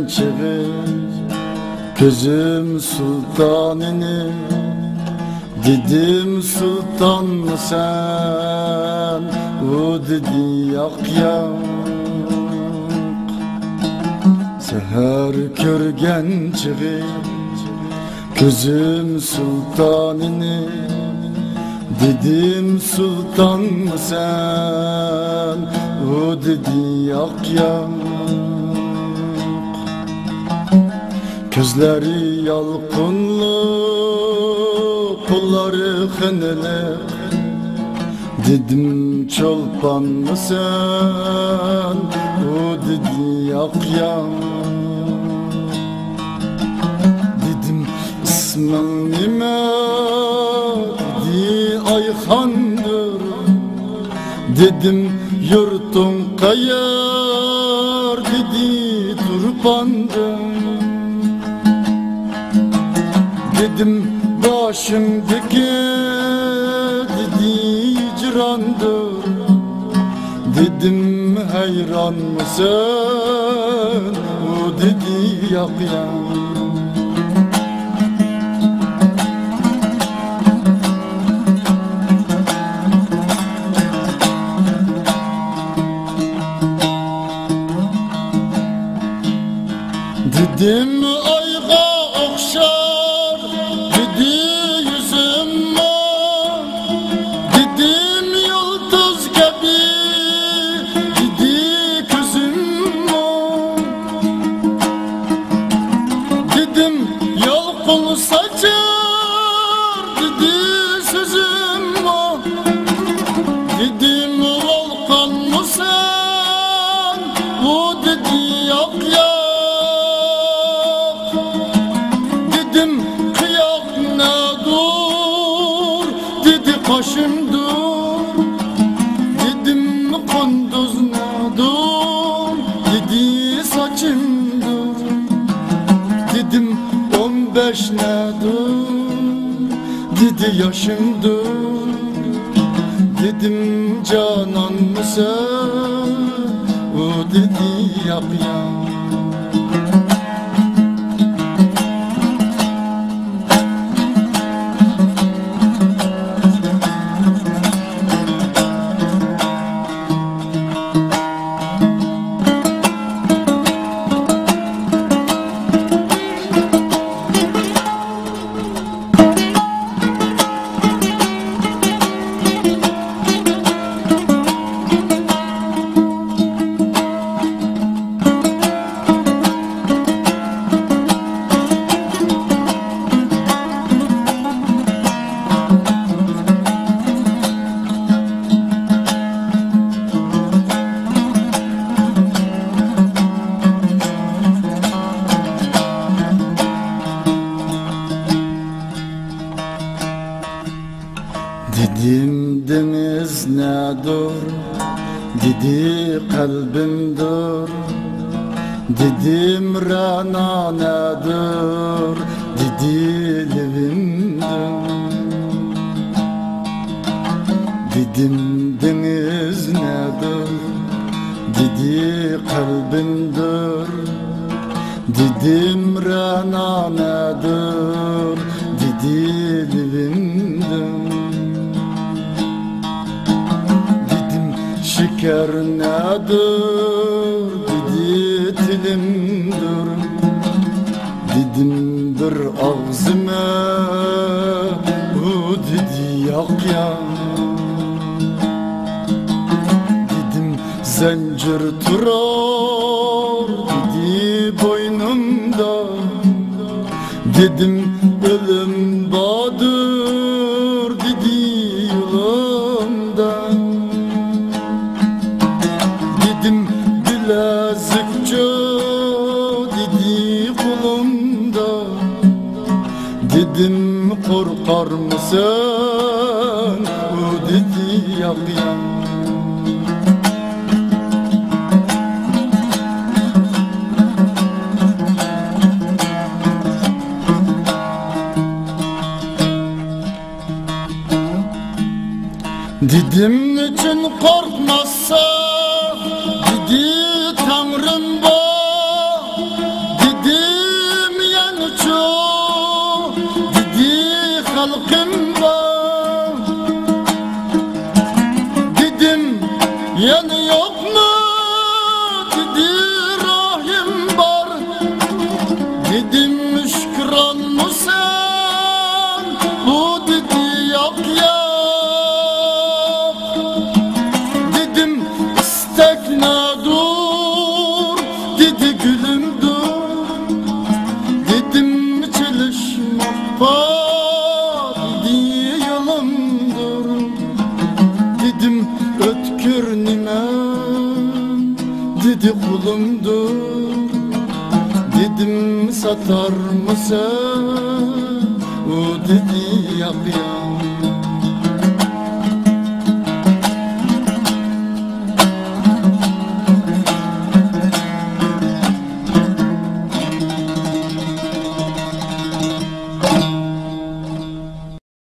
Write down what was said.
çığı gözüm sultanını. Dedim sultan mı sen, o dedi yak yak. Seher körgen çığı gözüm sultanını. Dedim sultan mı sen, o dedi yak yak. Gözleri yalqınlı, kolları hınlı. Dedim çolpan mı sen, o dedi yak yak. Dedim ismin nime, dedi Ayhan'dır. Dedim yurtun kayar, dedi Turpan'dır. Dedim başımdaki, dedi cirandır. Dedim hayran mısın, o dedi yak yak. Dedim ayga okşar, dedi yüzüm var. Dedim yıldız gibi, dedi gözüm var. Dedim yalqın saçar, dedi sözüm var. Dedim volkan mı sen, o dedi yak yak. Başım dur, dedim kunduz ne dur, dedi saçım dur. Dedim 15 ne dur, dedi yaşım dur. Dedim canan mısın, o dedi yak yak. Dedim deniz nedir, dedi kalbim dur. Dedim rana nedir, dedi levim dur. Dedim deniz nedir, dedi kalbim dur. Dedim rana nedir, dedi levim dur. Şeker nedir, dedi dilimdir. Dedim bir ağzıma, o dedi yak yak. Dedim zincir turar, dedi boynumda. Dedim ölüm badır, dedi yolumda. Dedim bilezikçe, dedi kolumda. Dedim korkar mısın, o dedi yak yak. Dedim için korkmazsa, dedi Tanrım var. rahim var. Dedim yani yok mu, dedi rahim var. Dedim müşküran mı sen, bu dedi yok ya. Dedim istekna dur, dedi gülüm dur. Dedim çalışmak var, dedi yolumdur. Dedim ötkür nimem, dedi kulumdur. Dedim satar mısın, o dedi yap ya.